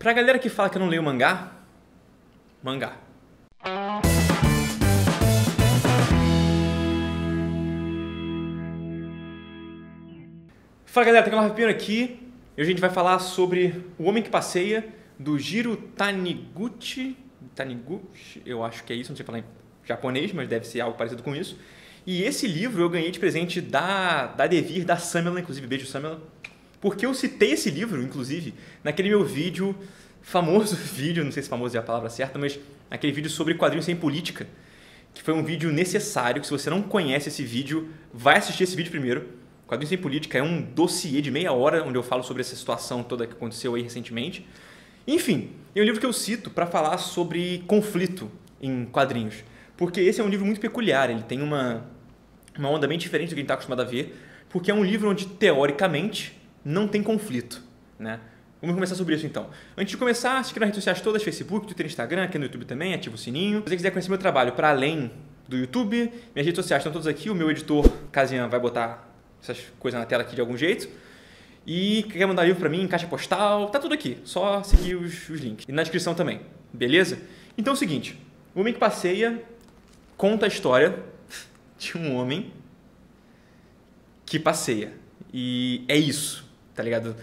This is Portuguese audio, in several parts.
Pra galera que fala que eu não leio mangá, mangá. Fala galera, Takeshi Pino aqui. Hoje a gente vai falar sobre O Homem que Passeia, do Jiro Taniguchi, eu acho que é isso, não sei falar em japonês, mas deve ser algo parecido com isso. E esse livro eu ganhei de presente da Devir, da Samela, inclusive, beijo Samela, porque eu citei esse livro, inclusive, naquele meu vídeo, famoso vídeo, não sei se famoso é a palavra certa, mas aquele vídeo sobre quadrinhos sem política, que foi um vídeo necessário, que se você não conhece esse vídeo, vai assistir esse vídeo primeiro. Quadrinhos sem política é um dossiê de meia hora, onde eu falo sobre essa situação toda que aconteceu aí recentemente. Enfim, é um livro que eu cito para falar sobre conflito em quadrinhos, porque esse é um livro muito peculiar, ele tem uma onda bem diferente do que a gente está acostumado a ver, porque é um livro onde, teoricamente, não tem conflito, né? Vamos começar sobre isso então. Antes de começar, se inscreva nas redes sociais todas, Facebook, Twitter, Instagram, aqui no YouTube também, ativa o sininho. Se você quiser conhecer meu trabalho para além do YouTube, minhas redes sociais estão todas aqui, o meu editor, Casian, vai botar essas coisas na tela aqui de algum jeito. E quer mandar livro para mim, caixa postal, tá tudo aqui, só seguir os links. E na descrição também, beleza? Então é o seguinte, O Homem que Passeia conta a história de um homem que passeia. E é isso, tá ligado?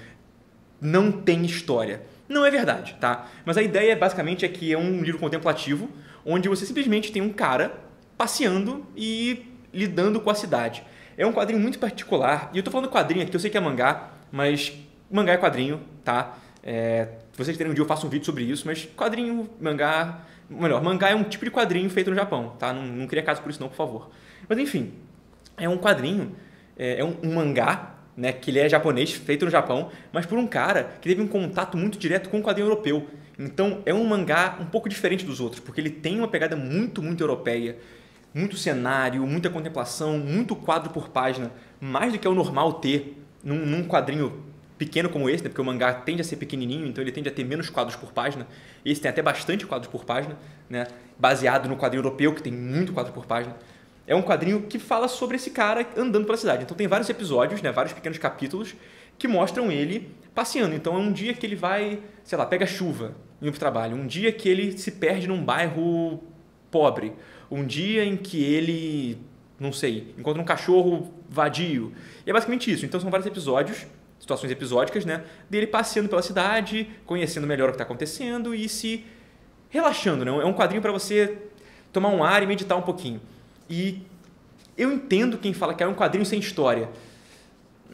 Não tem história. Não é verdade, tá? Mas a ideia basicamente é que é um livro contemplativo, onde você simplesmente tem um cara passeando e lidando com a cidade. É um quadrinho muito particular, e eu tô falando quadrinho aqui, eu sei que é mangá, mas mangá é quadrinho, tá? Se vocês terem um dia eu faço um vídeo sobre isso, mas quadrinho, mangá... Melhor, mangá é um tipo de quadrinho feito no Japão, tá? Não cria caso por isso não, por favor. Mas enfim, é um quadrinho, é um mangá, né, que ele é japonês, feito no Japão, mas por um cara que teve um contato muito direto com o quadrinho europeu. Então é um mangá um pouco diferente dos outros, porque ele tem uma pegada muito, muito europeia, muito cenário, muita contemplação, muito quadro por página, mais do que é o normal ter num quadrinho pequeno como esse, né? Porque o mangá tende a ser pequenininho, então ele tende a ter menos quadros por página. Esse tem até bastante quadros por página, né? Baseado no quadrinho europeu, que tem muito quadro por página. É um quadrinho que fala sobre esse cara andando pela cidade. Então tem vários episódios, né? Vários pequenos capítulos que mostram ele passeando. Então é um dia que ele vai, sei lá, pega chuva indo pro trabalho. Um dia que ele se perde num bairro pobre. Um dia em que ele, não sei, encontra um cachorro vadio. E é basicamente isso. Então são vários episódios, situações episódicas, né? Dele passeando pela cidade, conhecendo melhor o que está acontecendo e se relaxando, né? É um quadrinho para você tomar um ar e meditar um pouquinho. E eu entendo quem fala que é um quadrinho sem história.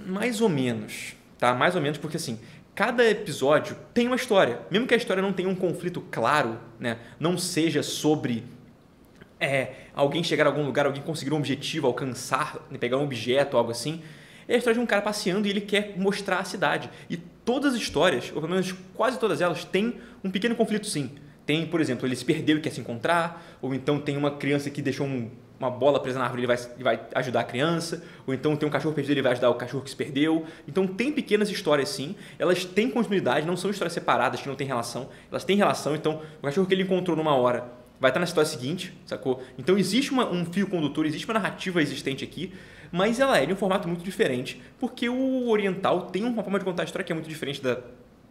Mais ou menos, tá? Mais ou menos porque, assim, cada episódio tem uma história. Mesmo que a história não tenha um conflito claro, né? Não seja sobre alguém chegar a algum lugar, alguém conseguir um objetivo, alcançar, pegar um objeto, algo assim. É a história de um cara passeando e ele quer mostrar a cidade. E todas as histórias, ou pelo menos quase todas elas, têm um pequeno conflito sim. Tem, por exemplo, ele se perdeu e quer se encontrar, ou então tem uma criança que deixou uma bola presa na árvore e ele vai ajudar a criança, ou então tem um cachorro perdido e ele vai ajudar o cachorro que se perdeu. Então tem pequenas histórias sim, elas têm continuidade, não são histórias separadas que não têm relação, elas têm relação. Então o cachorro que ele encontrou numa hora vai estar na história seguinte, sacou? Então existe um fio condutor, existe uma narrativa existente aqui, mas ela é de um formato muito diferente, porque o oriental tem uma forma de contar a história que é muito diferente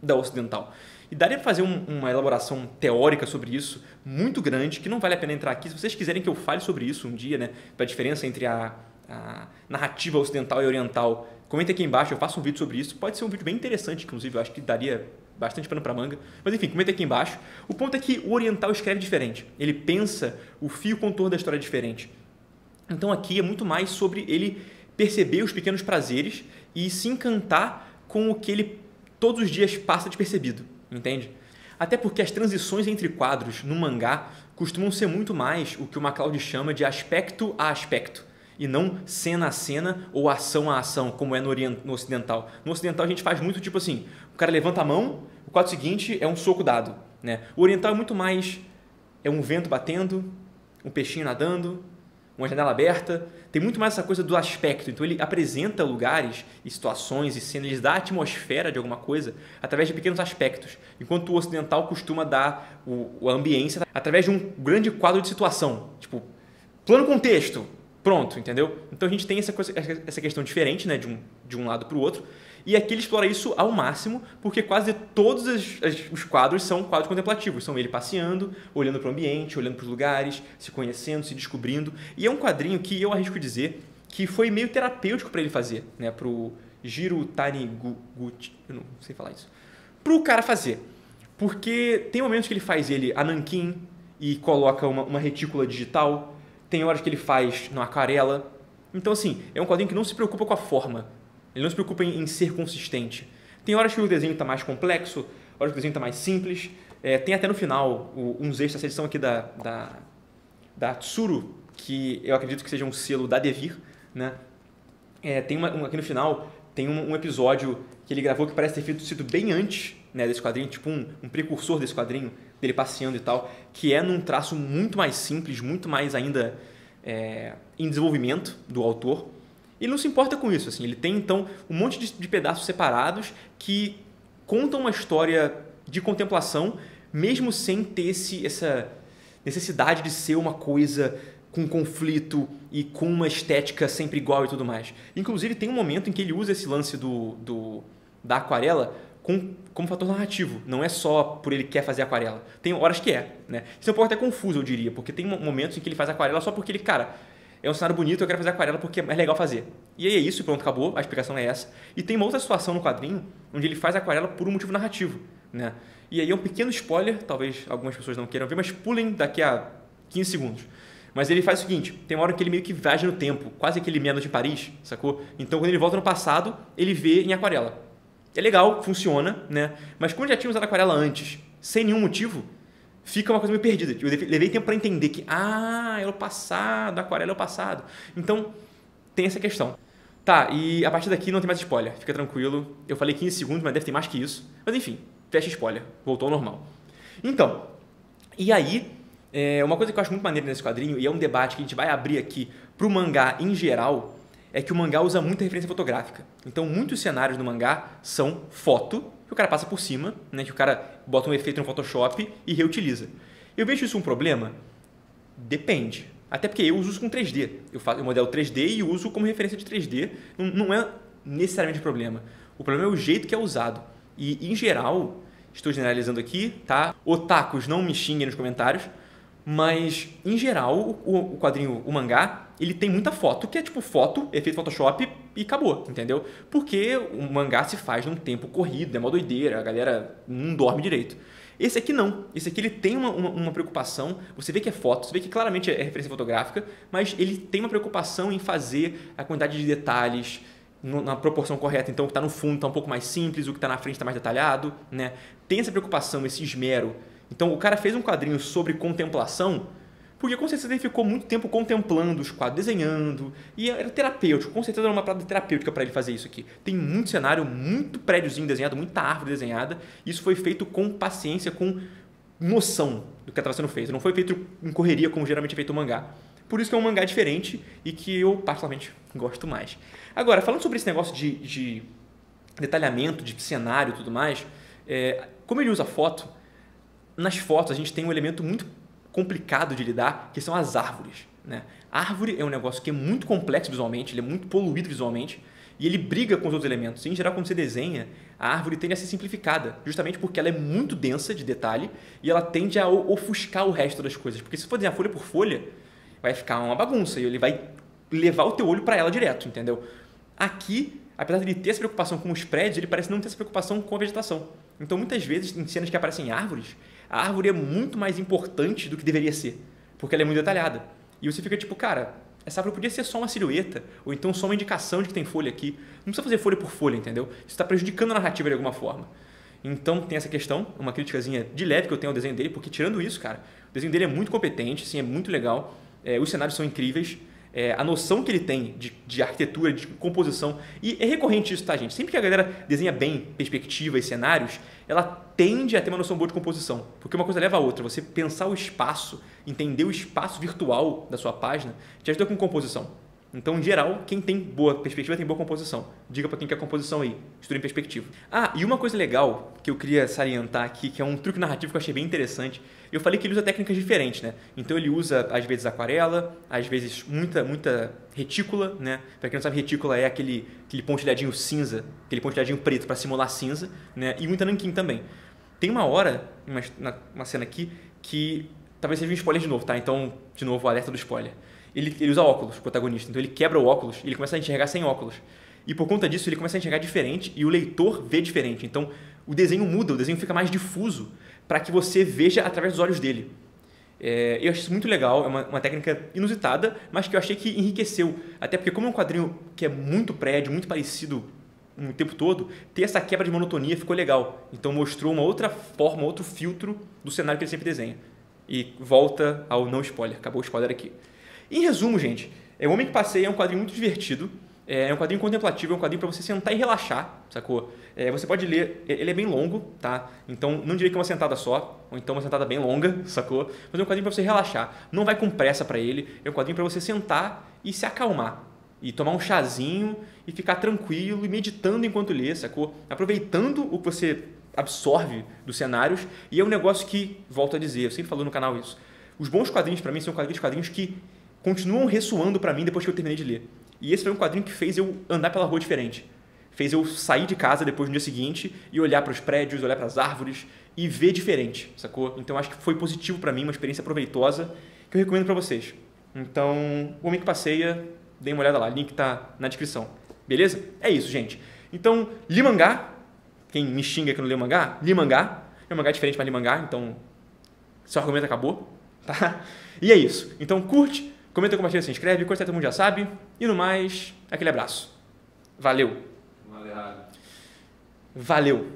da ocidental. E daria para fazer uma elaboração teórica sobre isso, muito grande, que não vale a pena entrar aqui. Se vocês quiserem que eu fale sobre isso um dia, né, para a diferença entre a narrativa ocidental e oriental, comenta aqui embaixo, eu faço um vídeo sobre isso. Pode ser um vídeo bem interessante, inclusive, eu acho que daria bastante pano para manga. Mas enfim, comenta aqui embaixo. O ponto é que o oriental escreve diferente. Ele pensa o fio contorno da história diferente. Então aqui é muito mais sobre ele perceber os pequenos prazeres e se encantar com o que ele todos os dias passa despercebido, entende? Até porque as transições entre quadros no mangá costumam ser muito mais o que o MacLeod chama de aspecto a aspecto, e não cena a cena ou ação a ação, como é no ocidental. No ocidental a gente faz muito tipo assim, o cara levanta a mão, o quadro seguinte é um soco dado, né? O oriental é muito mais, é um vento batendo, um peixinho nadando, uma janela aberta, tem muito mais essa coisa do aspecto. Então ele apresenta lugares e situações e cenas, ele dá a atmosfera de alguma coisa através de pequenos aspectos, enquanto o ocidental costuma dar a ambiência através de um grande quadro de situação, tipo, plano contexto, pronto, entendeu? Então a gente tem essa questão diferente, né, de um lado para o outro, E aqui ele explora isso ao máximo, porque quase todos os quadros são quadros contemplativos. São ele passeando, olhando para o ambiente, olhando para os lugares, se conhecendo, se descobrindo. E é um quadrinho que eu arrisco dizer que foi meio terapêutico para ele fazer, né? Para o Jiro Taniguchi, eu não sei falar isso. Para o cara fazer. Porque tem momentos que ele faz ele a nanquim e coloca uma retícula digital. Tem horas que ele faz na aquarela. Então, assim, é um quadrinho que não se preocupa com a forma. Ele não se preocupa em ser consistente. Tem horas que o desenho está mais complexo, horas que o desenho está mais simples. Tem até no final uns extras, essa edição aqui da Tsuru, que eu acredito que seja um selo da Devir, né? Tem aqui no final, tem um episódio que ele gravou que parece ter sido bem antes, né, desse quadrinho, tipo um precursor desse quadrinho, dele passeando e tal, que é num traço muito mais simples, muito mais ainda em desenvolvimento do autor. Ele não se importa com isso, assim. Ele tem, então, um monte de pedaços separados que contam uma história de contemplação, mesmo sem ter essa necessidade de ser uma coisa com conflito e com uma estética sempre igual e tudo mais. Inclusive, tem um momento em que ele usa esse lance da aquarela como fator narrativo. Não é só por ele quer fazer aquarela. Tem horas que né? Isso é um pouco até confuso, eu diria, porque tem momentos em que ele faz aquarela só porque ele, cara, é um cenário bonito, eu quero fazer aquarela porque é mais legal fazer. E aí é isso, pronto, acabou, a explicação é essa. E tem uma outra situação no quadrinho onde ele faz aquarela por um motivo narrativo, né? E aí é um pequeno spoiler, talvez algumas pessoas não queiram ver, mas pulem daqui a 15 segundos. Mas ele faz o seguinte, tem uma hora que ele meio que viaja no tempo, quase aquele Meia-Noite de Paris, sacou? Então quando ele volta no passado, ele vê em aquarela. É legal, funciona, né? Mas quando já tinha usado aquarela antes, sem nenhum motivo, fica uma coisa meio perdida. Eu levei tempo para entender que, é o passado, a aquarela é o passado. Então, tem essa questão. Tá, e a partir daqui não tem mais spoiler, fica tranquilo. Eu falei 15 segundos, mas deve ter mais que isso. Mas enfim, fecha spoiler, voltou ao normal. Então, e aí, uma coisa que eu acho muito maneira nesse quadrinho, e é um debate que a gente vai abrir aqui pro mangá em geral, é que o mangá usa muita referência fotográfica. Então, muitos cenários do mangá são foto, que o cara passa por cima, né, que o cara bota um efeito no Photoshop e reutiliza. Eu vejo isso um problema? Depende. Até porque eu uso isso com 3D. Eu modelo 3D e uso como referência de 3D. Não é necessariamente um problema. O problema é o jeito que é usado. E, em geral, estou generalizando aqui, tá? Otakus, não me xinguem nos comentários, mas, em geral, o quadrinho, o mangá, ele tem muita foto, que é tipo foto, efeito Photoshop e acabou, entendeu? Porque o mangá se faz num tempo corrido, é uma doideira, a galera não dorme direito. Esse aqui não. Esse aqui ele tem uma preocupação, você vê que é foto, você vê que claramente é referência fotográfica, mas ele tem uma preocupação em fazer a quantidade de detalhes na proporção correta. Então, o que está no fundo está um pouco mais simples, o que está na frente está mais detalhado, né? Tem essa preocupação, esse esmero. Então, o cara fez um quadrinho sobre contemplação, porque com certeza ele ficou muito tempo contemplando os quadros, desenhando, e era terapêutico, com certeza era uma parada terapêutica para ele fazer isso aqui. Tem muito cenário, muito prédiozinho desenhado, muita árvore desenhada, e isso foi feito com paciência, com noção do que estava sendo feito. Não foi feito em correria como geralmente é feito o mangá. Por isso que é um mangá diferente e que eu particularmente gosto mais. Agora, falando sobre esse negócio de detalhamento, de cenário e tudo mais, como ele usa foto, nas fotos a gente tem um elemento muito complicado de lidar, que são as árvores, né? A árvore é um negócio que é muito complexo visualmente, ele é muito poluído visualmente e ele briga com os outros elementos. Em geral, quando você desenha, a árvore tende a ser simplificada, justamente porque ela é muito densa de detalhe e ela tende a ofuscar o resto das coisas. Porque se for desenhar folha por folha, vai ficar uma bagunça e ele vai levar o teu olho para ela direto, entendeu? Aqui, apesar de ele ter essa preocupação com os prédios, ele parece não ter essa preocupação com a vegetação. Então, muitas vezes, em cenas que aparecem árvores, a árvore é muito mais importante do que deveria ser, porque ela é muito detalhada. E você fica tipo, cara, essa árvore podia ser só uma silhueta, ou então só uma indicação de que tem folha aqui. Não precisa fazer folha por folha, entendeu? Isso está prejudicando a narrativa de alguma forma. Então, tem essa questão, uma criticazinha de leve que eu tenho ao desenho dele, porque tirando isso, cara, o desenho dele é muito competente, assim, é muito legal, os cenários são incríveis, a noção que ele tem de arquitetura, de composição, e é recorrente isso, tá, gente? Sempre que a galera desenha bem perspectiva e cenários, ela tende a ter uma noção boa de composição, porque uma coisa leva a outra. Você pensar o espaço, entender o espaço virtual da sua página, te ajuda com composição. Então, em geral, quem tem boa perspectiva tem boa composição. Diga para quem quer composição aí, estuda em perspectiva. E uma coisa legal que eu queria salientar aqui, que é um truque narrativo que eu achei bem interessante. Eu falei que ele usa técnicas diferentes, né? Então ele usa, às vezes, aquarela, às vezes muita retícula, né? Para quem não sabe, retícula é aquele pontilhadinho cinza, aquele pontilhadinho preto para simular cinza, né? E muito nanquim também. Tem uma hora, uma cena aqui, que talvez seja um spoiler de novo, tá? Então, de novo, o alerta do spoiler. Ele usa óculos, o protagonista. Então ele quebra o óculos e ele começa a enxergar sem óculos. E por conta disso ele começa a enxergar diferente e o leitor vê diferente. Então o desenho muda, o desenho fica mais difuso para que você veja através dos olhos dele. Eu acho isso muito legal, é uma técnica inusitada, mas que eu achei que enriqueceu. Até porque como é um quadrinho que é muito prédio, muito parecido o tempo todo, ter essa quebra de monotonia ficou legal. Então mostrou uma outra forma, outro filtro do cenário que ele sempre desenha. E volta ao não spoiler, acabou o spoiler aqui. Em resumo, gente, O Homem que Passeia é um quadrinho muito divertido, é um quadrinho contemplativo, é um quadrinho para você sentar e relaxar, sacou? Você pode ler, ele é bem longo, tá? Então não diria que é uma sentada só, ou então uma sentada bem longa, sacou? Mas é um quadrinho para você relaxar, não vai com pressa para ele, é um quadrinho para você sentar e se acalmar, e tomar um chazinho e ficar tranquilo e meditando enquanto lê, sacou? Aproveitando o que você absorve dos cenários, e é um negócio que, volto a dizer, eu sempre falo no canal isso, os bons quadrinhos para mim são quadrinhos que continuam ressoando para mim depois que eu terminei de ler. E esse foi um quadrinho que fez eu andar pela rua diferente. Fez eu sair de casa depois no dia seguinte e olhar para os prédios, olhar para as árvores e ver diferente, sacou? Então acho que foi positivo para mim, uma experiência proveitosa que eu recomendo para vocês. Então, O Homem que Passeia, dê uma olhada lá, o link está na descrição. Beleza? É isso, gente. Então, li mangá. Quem me xinga que não lê mangá, li mangá. É um mangá diferente, mas li mangá, então seu argumento acabou. Tá? E é isso. Então curte, comenta, compartilha, se inscreve, coisa que todo mundo já sabe. E no mais, aquele abraço. Valeu. Valeu. Valeu.